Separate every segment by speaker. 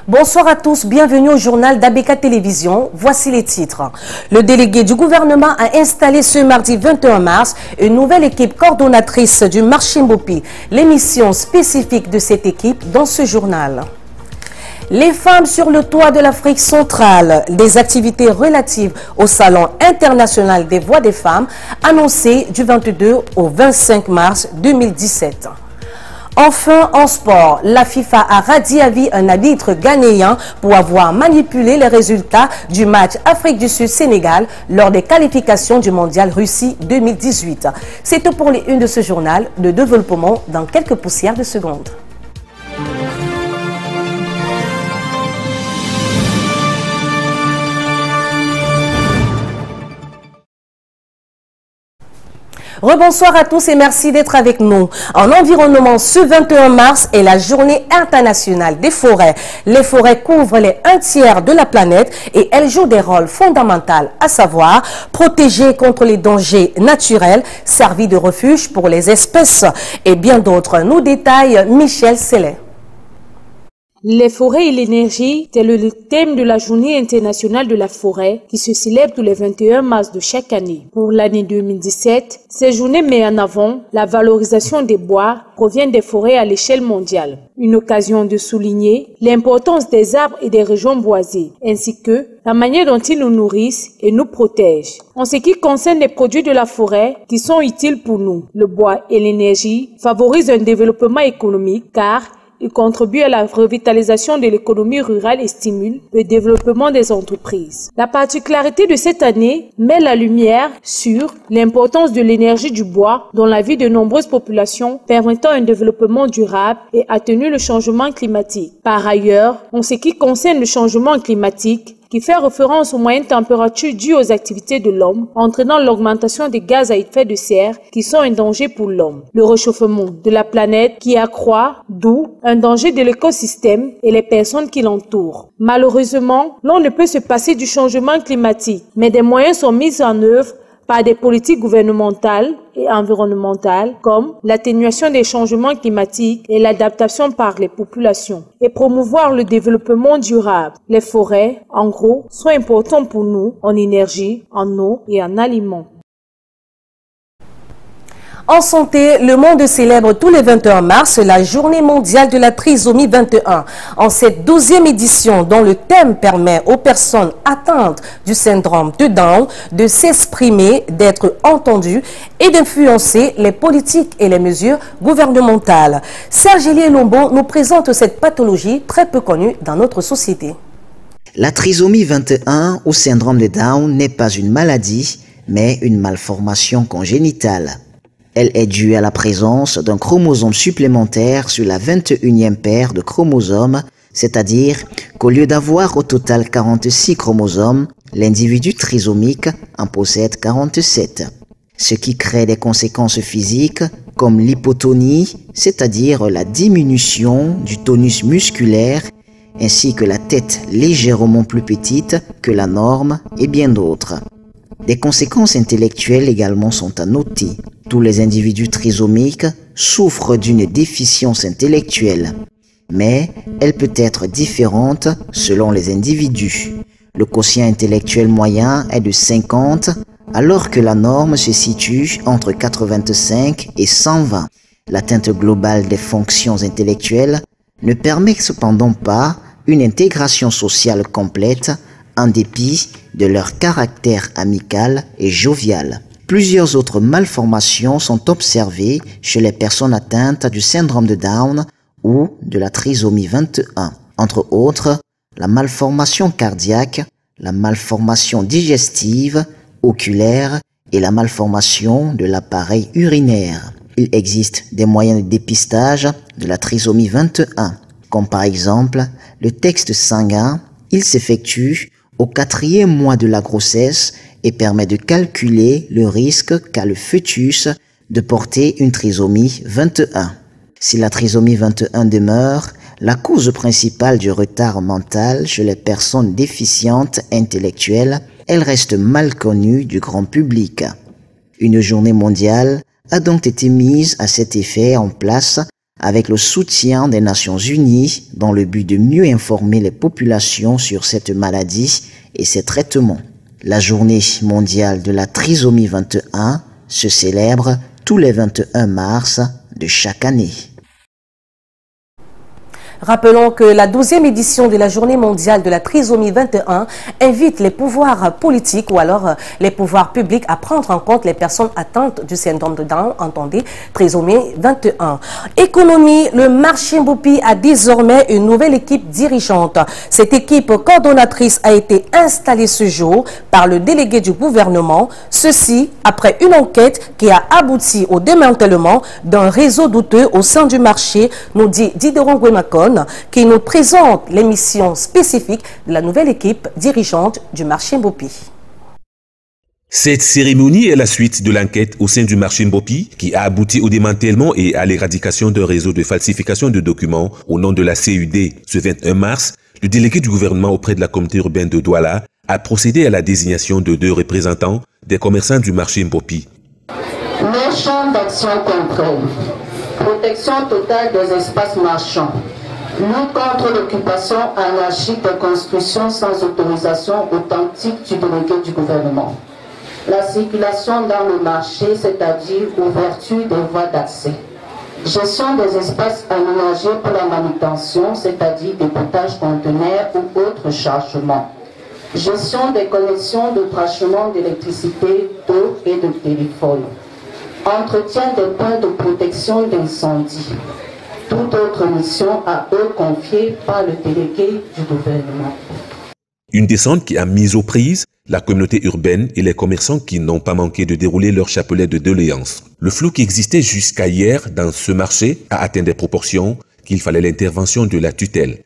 Speaker 1: Bonsoir à tous, bienvenue au journal d'ABK Télévision. Voici les titres. Le délégué du gouvernement a installé ce mardi 21 mars une nouvelle équipe coordonnatrice du marché Mbopi. L'émission spécifique de cette équipe dans ce journal. Les femmes sur le toit de l'Afrique centrale, des activités relatives au Salon international des voix des femmes annoncées du 22 au 25 mars 2017. Enfin, en sport, la FIFA a radié à vie un arbitre ghanéen pour avoir manipulé les résultats du match Afrique du Sud-Sénégal lors des qualifications du Mondial Russie 2018. C'est tout pour les unes de ce journal de développement dans quelques poussières de secondes. Rebonsoir à tous et merci d'être avec nous. En environnement, ce 21 mars est la journée internationale des forêts. Les forêts couvrent les 1/3 de la planète et elles jouent des rôles fondamentaux, à savoir protéger contre les dangers naturels, servir de refuge pour les espèces et bien d'autres. Nous détaille Michel Sellet.
Speaker 2: Les forêts et l'énergie, tel est le thème de la Journée internationale de la forêt qui se célèbre tous les 21 mars de chaque année. Pour l'année 2017, cette journée met en avant la valorisation des bois provient des forêts à l'échelle mondiale. Une occasion de souligner l'importance des arbres et des régions boisées, ainsi que la manière dont ils nous nourrissent et nous protègent. En ce qui concerne les produits de la forêt qui sont utiles pour nous, le bois et l'énergie favorisent un développement économique car il contribue à la revitalisation de l'économie rurale et stimule le développement des entreprises. La particularité de cette année met la lumière sur l'importance de l'énergie du bois dans la vie de nombreuses populations, permettant un développement durable et atténuer le changement climatique. Par ailleurs, en ce qui concerne le changement climatique, qui fait référence aux moyennes températures dues aux activités de l'homme, entraînant l'augmentation des gaz à effet de serre qui sont un danger pour l'homme. Le réchauffement de la planète qui accroît, d'où un danger de l'écosystème et les personnes qui l'entourent. Malheureusement, l'on ne peut se passer du changement climatique, mais des moyens sont mis en œuvre par des politiques gouvernementales et environnementales comme l'atténuation des changements climatiques et l'adaptation par les populations et promouvoir le développement durable. Les forêts, en gros, sont importantes pour nous en énergie, en eau et en aliments.
Speaker 1: En santé, le monde célèbre tous les 21 mars la journée mondiale de la trisomie 21. En cette 12e édition, dont le thème permet aux personnes atteintes du syndrome de Down de s'exprimer, d'être entendues et d'influencer les politiques et les mesures gouvernementales. Serge Lombo nous présente cette pathologie très peu connue dans notre société.
Speaker 3: La trisomie 21 ou syndrome de Down n'est pas une maladie, mais une malformation congénitale. Elle est due à la présence d'un chromosome supplémentaire sur la 21e paire de chromosomes, c'est-à-dire qu'au lieu d'avoir au total 46 chromosomes, l'individu trisomique en possède 47. Ce qui crée des conséquences physiques comme l'hypotonie, c'est-à-dire la diminution du tonus musculaire, ainsi que la tête légèrement plus petite que la norme et bien d'autres. Des conséquences intellectuelles également sont à noter. Tous les individus trisomiques souffrent d'une déficience intellectuelle, mais elle peut être différente selon les individus. Le quotient intellectuel moyen est de 50, alors que la norme se situe entre 85 et 120. L'atteinte globale des fonctions intellectuelles ne permet cependant pas une intégration sociale complète en dépit de leur caractère amical et jovial. Plusieurs autres malformations sont observées chez les personnes atteintes du syndrome de Down ou de la trisomie 21, entre autres la malformation cardiaque, la malformation digestive, oculaire et la malformation de l'appareil urinaire. Il existe des moyens de dépistage de la trisomie 21, comme par exemple le test sanguin. Il s'effectue au 4e mois de la grossesse et permet de calculer le risque qu'a le fœtus de porter une trisomie 21. Si la trisomie 21 demeure la cause principale du retard mental chez les personnes déficientes intellectuelles, elle reste mal connue du grand public. Une journée mondiale a donc été mise à cet effet en place avec le soutien des Nations Unies dans le but de mieux informer les populations sur cette maladie et ses traitements. La journée mondiale de la trisomie 21 se célèbre tous les 21 mars de chaque année.
Speaker 1: Rappelons que la 12e édition de la Journée mondiale de la trisomie 21 invite les pouvoirs politiques ou alors les pouvoirs publics à prendre en compte les personnes atteintes du syndrome de Down, entendez, trisomie 21. Économie, le marché Mbopi a désormais une nouvelle équipe dirigeante. Cette équipe coordonnatrice a été installée ce jour par le délégué du gouvernement, ceci après une enquête qui a abouti au démantèlement d'un réseau douteux au sein du marché, nous dit Dideron Guémacon, qui nous présente les missions spécifiques de la nouvelle équipe dirigeante du marché Mbopi.
Speaker 4: Cette cérémonie est la suite de l'enquête au sein du marché Mbopi qui a abouti au démantèlement et à l'éradication d'un réseau de falsification de documents au nom de la CUD. Ce 21 mars, le délégué du gouvernement auprès de la communauté urbaine de Douala a procédé à la désignation de 2 représentants des commerçants du marché Mbopi.
Speaker 5: Nos champs d'action concrets. Protection totale des espaces marchands. Lutte contre l'occupation anarchique des constructions sans autorisation authentique du délégué du gouvernement. La circulation dans le marché, c'est-à-dire ouverture des voies d'accès. Gestion des espaces aménagés pour la manutention, c'est-à-dire dépotage conteneurs ou autres chargements. Gestion des connexions de branchement d'électricité, d'eau et de téléphone. Entretien des points de protection d'incendie. Toute autre mission à eux confiée par le délégué du gouvernement.
Speaker 4: Une descente qui a mis aux prises la communauté urbaine et les commerçants qui n'ont pas manqué de dérouler leur chapelet de doléances. Le flou qui existait jusqu'à hier dans ce marché a atteint des proportions qu'il fallait l'intervention de la tutelle.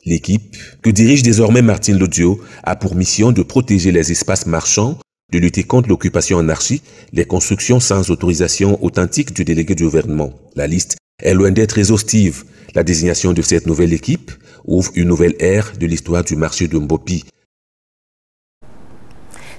Speaker 4: L'équipe, que dirige désormais Martine Lodiot, a pour mission de protéger les espaces marchands, de lutter contre l'occupation anarchique, les constructions sans autorisation authentique du délégué du gouvernement. La liste est loin d'être exhaustive. La désignation de cette nouvelle équipe ouvre une nouvelle ère de l'histoire du marché de Mbopi.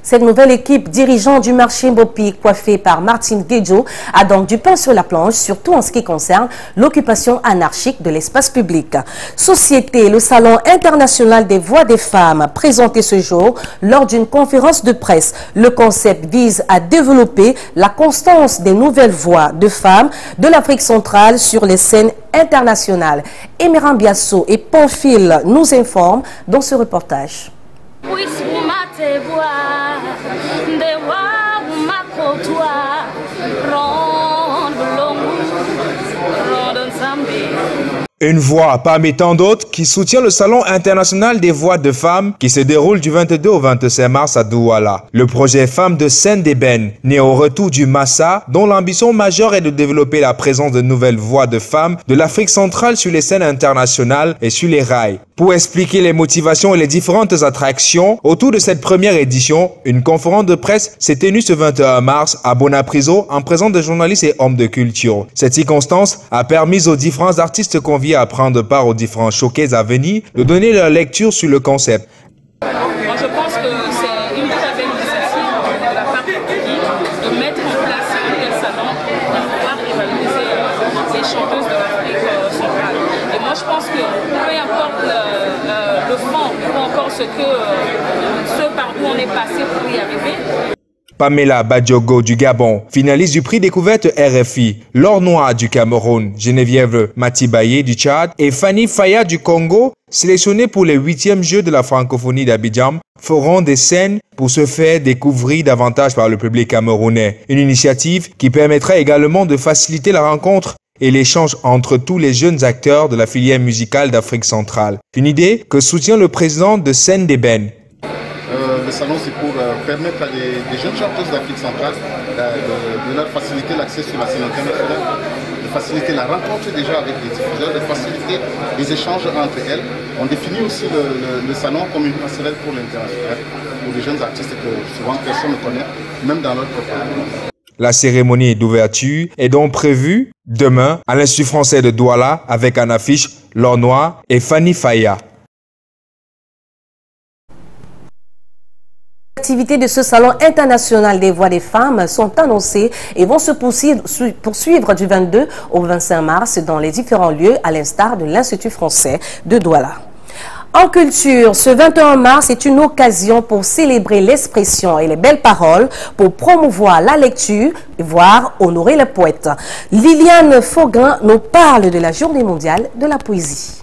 Speaker 1: Cette nouvelle équipe dirigeante du marché Mbopi, coiffée par Martine Guedjo, a donc du pain sur la planche, surtout en ce qui concerne l'occupation anarchique de l'espace public. Société, le Salon international des voix des femmes, présenté ce jour lors d'une conférence de presse. Le concept vise à développer la constance des nouvelles voix de femmes de l'Afrique centrale sur les scènes internationales. Emeran Biasso et Pamphile nous informent dans ce reportage.
Speaker 6: Une voix parmi tant d'autres qui soutient le Salon international des voix de femmes qui se déroule du 22 au 25 mars à Douala. Le projet Femmes de Scène d'Ébène, né au retour du Massa, dont l'ambition majeure est de développer la présence de nouvelles voix de femmes de l'Afrique centrale sur les scènes internationales et sur les rails. Pour expliquer les motivations et les différentes attractions autour de cette première édition, une conférence de presse s'est tenue ce 21 mars à Bonapriso en présence de journalistes et hommes de culture. Cette circonstance a permis aux différents artistes conviés à prendre part aux différents showcases à venir de donner leur lecture sur le concept.
Speaker 7: Moi, je pense que c'est une très belle initiative de la part du public de mettre en place un tel salon pour pouvoir évaluer les chanteuses de l'Afrique centrale. Et moi, je pense que peu importe le fond ou encore ce par où on est passé pour y arriver.
Speaker 6: Pamela Badjogo du Gabon, finaliste du prix découverte RFI, Laure Noir du Cameroun, Geneviève Matibaye du Tchad et Fanny Faya du Congo, sélectionnés pour les 8e Jeux de la francophonie d'Abidjan, feront des scènes pour se faire découvrir davantage par le public camerounais. Une initiative qui permettra également de faciliter la rencontre et l'échange entre tous les jeunes acteurs de la filière musicale d'Afrique centrale. Une idée que soutient le président de Scène d'Ébène.
Speaker 8: Le salon, c'est pour permettre à des jeunes chanteuses d'Afrique centrale de leur faciliter l'accès sur la scène internationale, de faciliter la rencontre déjà avec les diffuseurs, de faciliter les échanges entre elles. On définit aussi le salon comme une passerelle pour l'international, pour les jeunes artistes que souvent personne ne connaît, même dans leur propre pays.
Speaker 6: La cérémonie d'ouverture est donc prévue demain à l'Institut français de Douala avec en affiche L'Or Noir et Fanny Faya.
Speaker 1: Les activités de ce salon international des voix des femmes sont annoncées et vont se poursuivre du 22 au 25 mars dans les différents lieux à l'instar de l'Institut français de Douala. En culture, ce 21 mars est une occasion pour célébrer l'expression et les belles paroles, pour promouvoir la lecture, voire honorer les poètes. Liliane Fauguin nous parle de la Journée mondiale de la poésie.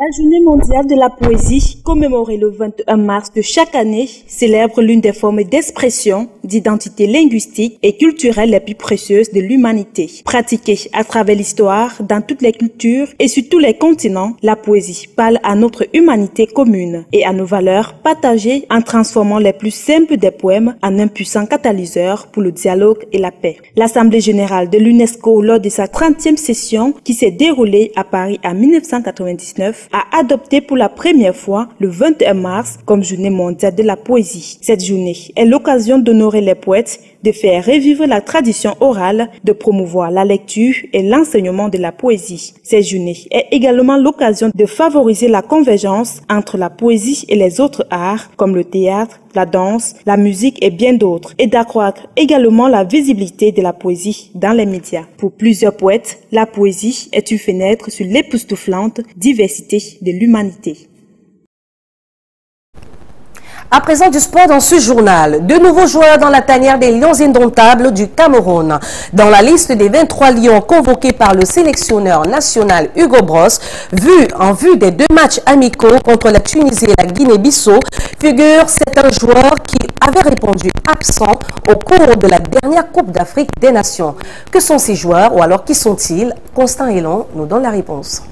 Speaker 9: La Journée mondiale de la poésie, commémorée le 21 mars de chaque année, célèbre l'une des formes d'expression, d'identité linguistique et culturelle les plus précieuses de l'humanité. Pratiquée à travers l'histoire, dans toutes les cultures et sur tous les continents, la poésie parle à notre humanité commune et à nos valeurs partagées en transformant les plus simples des poèmes en un puissant catalyseur pour le dialogue et la paix. L'Assemblée générale de l'UNESCO, lors de sa 30e session qui s'est déroulée à Paris en 1999, a adopté pour la première fois le 21 mars comme Journée mondiale de la poésie. Cette journée est l'occasion d'honorer les poètes, de faire revivre la tradition orale, de promouvoir la lecture et l'enseignement de la poésie. Cette journée est également l'occasion de favoriser la convergence entre la poésie et les autres arts comme le théâtre, la danse, la musique et bien d'autres, et d'accroître également la visibilité de la poésie dans les médias. Pour plusieurs poètes, la poésie est une fenêtre sur l'époustouflante diversité de l'humanité.
Speaker 1: À présent du sport dans ce journal, de nouveaux joueurs dans la tanière des Lions indomptables du Cameroun. Dans la liste des 23 Lions convoqués par le sélectionneur national Hugo Bross, en vue des 2 matchs amicaux contre la Tunisie et la Guinée-Bissau, figure certains joueurs qui avaient répondu absents au cours de la dernière Coupe d'Afrique des Nations. Que sont ces joueurs ou alors qui sont-ils? Constant Elon nous donne la réponse.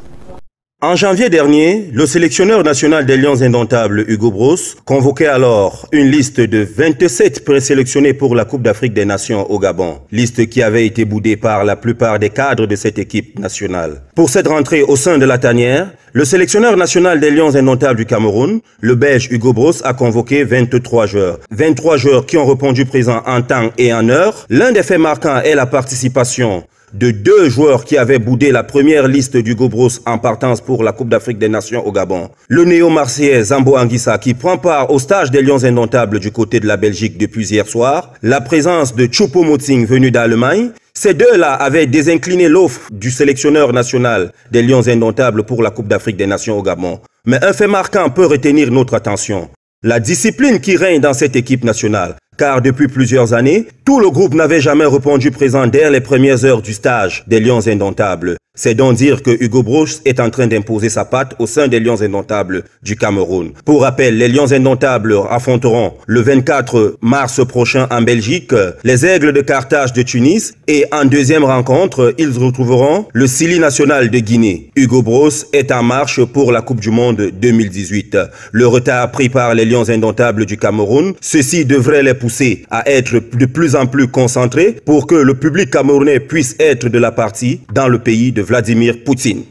Speaker 10: En janvier dernier, le sélectionneur national des Lions indomptables Hugo Bross convoquait alors une liste de 27 présélectionnés pour la Coupe d'Afrique des Nations au Gabon, liste qui avait été boudée par la plupart des cadres de cette équipe nationale. Pour cette rentrée au sein de la tanière, le sélectionneur national des Lions indomptables du Cameroun, le Belge Hugo Bross, a convoqué 23 joueurs. 23 joueurs qui ont répondu présents en temps et en heure. L'un des faits marquants est la participation de 2 joueurs qui avaient boudé la première liste d'Hugo Bross en partance pour la Coupe d'Afrique des Nations au Gabon. Le néo-marseillais Zambo Anguissa qui prend part au stage des Lions indomptables du côté de la Belgique depuis hier soir. La présence de Choupo-Moting venu d'Allemagne. Ces deux-là avaient désincliné l'offre du sélectionneur national des Lions indomptables pour la Coupe d'Afrique des Nations au Gabon. Mais un fait marquant peut retenir notre attention. La discipline qui règne dans cette équipe nationale. Car depuis plusieurs années, tout le groupe n'avait jamais répondu présent dès les premières heures du stage des Lions indomptables. C'est donc dire que Hugo Bross est en train d'imposer sa patte au sein des Lions indomptables du Cameroun. Pour rappel, les Lions indomptables affronteront le 24 mars prochain en Belgique les Aigles de Carthage de Tunis et en deuxième rencontre, ils retrouveront le Sili national de Guinée. Hugo Bross est en marche pour la Coupe du Monde 2018. Le retard pris par les Lions indomptables du Cameroun, ceci devrait les pousser à être de plus en plus concentrés pour que le public camerounais puisse être de la partie dans le pays de Vladimir Poutine.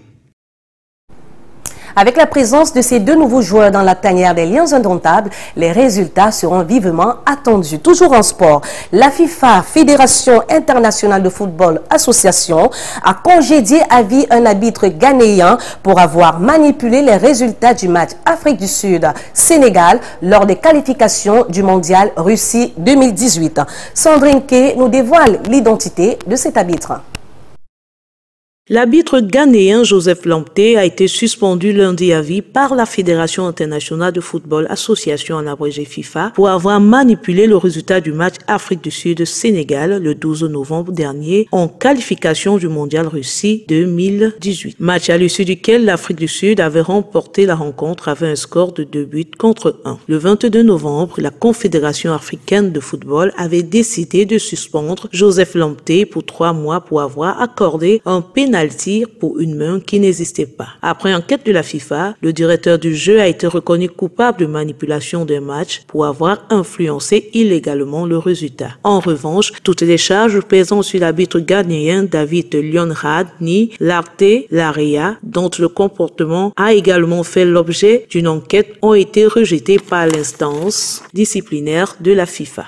Speaker 1: Avec la présence de ces 2 nouveaux joueurs dans la tanière des Lions indomptables, les résultats seront vivement attendus. Toujours en sport, la FIFA, Fédération internationale de football association, a congédié à vie un arbitre ghanéen pour avoir manipulé les résultats du match Afrique du Sud-Sénégal lors des qualifications du mondial Russie 2018. Sandrine Kay nous dévoile l'identité de cet arbitre.
Speaker 11: L'arbitre ghanéen Joseph Lamptey a été suspendu lundi à vie par la Fédération internationale de football association en abrégé FIFA pour avoir manipulé le résultat du match Afrique du Sud-Sénégal le 12 novembre dernier en qualification du mondial Russie 2018. Match à l'issue duquel l'Afrique du Sud avait remporté la rencontre avec un score de 2-1. Le 22 novembre, la Confédération africaine de football avait décidé de suspendre Joseph Lamptey pour 3 mois pour avoir accordé un pénal pénalty pour une main qui n'existait pas. Après enquête de la FIFA, le directeur du jeu a été reconnu coupable de manipulation d'un match pour avoir influencé illégalement le résultat. En revanche, toutes les charges pesant sur l'arbitre ghanéen David Lionradni Larte Larea, dont le comportement a également fait l'objet d'une enquête, ont été rejetées par l'instance disciplinaire de la FIFA.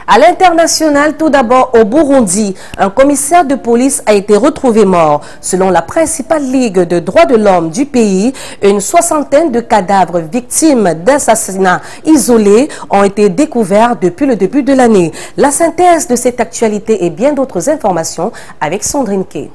Speaker 1: À l'international, tout d'abord au Burundi, un commissaire de police a été retrouvé mort. Selon la principale ligue de droits de l'homme du pays, une soixantaine de cadavres victimes d'assassinats isolés ont été découverts depuis le début de l'année. La synthèse de cette actualité et bien d'autres informations avec Sandrine Kay.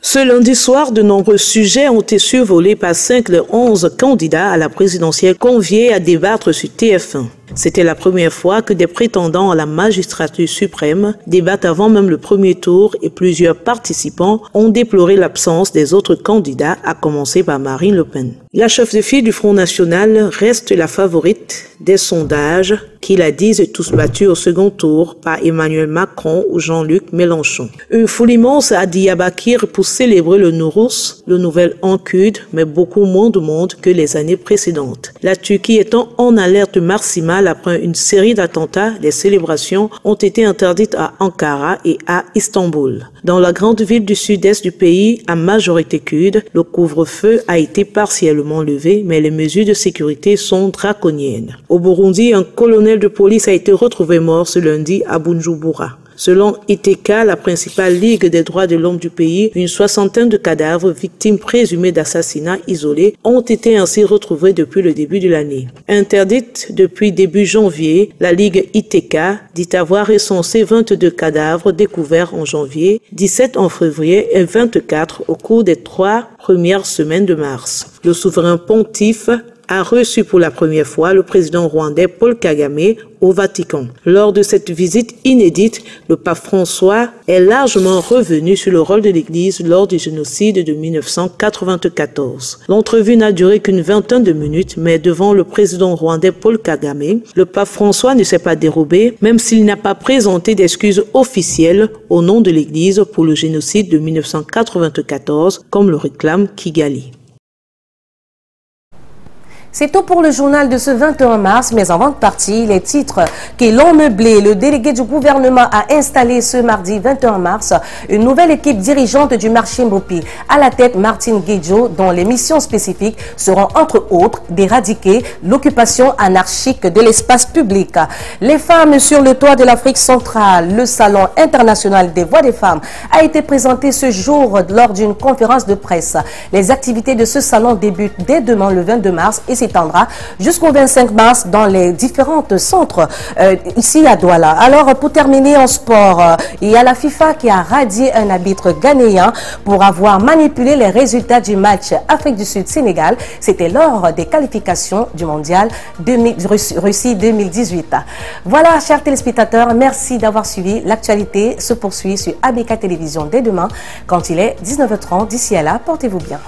Speaker 11: Ce lundi soir, de nombreux sujets ont été survolés par 5 des 11 candidats à la présidentielle conviés à débattre sur TF1. C'était la première fois que des prétendants à la magistrature suprême débattent avant même le premier tour et plusieurs participants ont déploré l'absence des autres candidats, à commencer par Marine Le Pen. La chef de file du Front National reste la favorite des sondages qui la disent tous battus au second tour par Emmanuel Macron ou Jean-Luc Mélenchon. Une foule immense à Diyarbakir pour célébrer le Nowruz, le nouvel an Kurd, mais beaucoup moins de monde que les années précédentes. La Turquie étant en alerte maximale après une série d'attentats, les célébrations ont été interdites à Ankara et à Istanbul. Dans la grande ville du sud-est du pays, à majorité kurde, le couvre-feu a été partiellement levé, mais les mesures de sécurité sont draconiennes. Au Burundi, un colonel de police a été retrouvé mort ce lundi à Bujumbura. Selon ITK, la principale ligue des droits de l'homme du pays, une soixantaine de cadavres victimes présumées d'assassinats isolés ont été ainsi retrouvés depuis le début de l'année. Interdite depuis début janvier, la ligue ITK dit avoir recensé 22 cadavres découverts en janvier, 17 en février et 24 au cours des 3 premières semaines de mars. Le souverain pontife a reçu pour la première fois le président rwandais Paul Kagame au Vatican. Lors de cette visite inédite, le pape François est largement revenu sur le rôle de l'Église lors du génocide de 1994. L'entrevue n'a duré qu'une vingtaine de minutes, mais devant le président rwandais Paul Kagame, le pape François ne s'est pas dérobé, même s'il n'a pas présenté d'excuses officielles au nom de l'Église pour le génocide de 1994, comme le réclame Kigali.
Speaker 1: C'est tout pour le journal de ce 21 mars, mais avant de partir, les titres qui l'ont meublé. Le délégué du gouvernement a installé ce mardi 21 mars une nouvelle équipe dirigeante du marché Mbopi. À la tête, Martine Guedjo, dont les missions spécifiques seront entre autres d'éradiquer l'occupation anarchique de l'espace public. Les femmes sur le toit de l'Afrique centrale, le Salon international des voix des femmes a été présenté ce jour lors d'une conférence de presse. Les activités de ce salon débutent dès demain le 22 mars et s'étendra jusqu'au 25 mars dans les différents centres ici à Douala. Alors, pour terminer en sport, il y a la FIFA qui a radié un arbitre ghanéen pour avoir manipulé les résultats du match Afrique du Sud-Sénégal. C'était lors des qualifications du mondial Russie 2018. Voilà, chers téléspectateurs, merci d'avoir suivi. L'actualité se poursuit sur ABK Télévision dès demain quand il est 19h30. D'ici à là, portez-vous bien.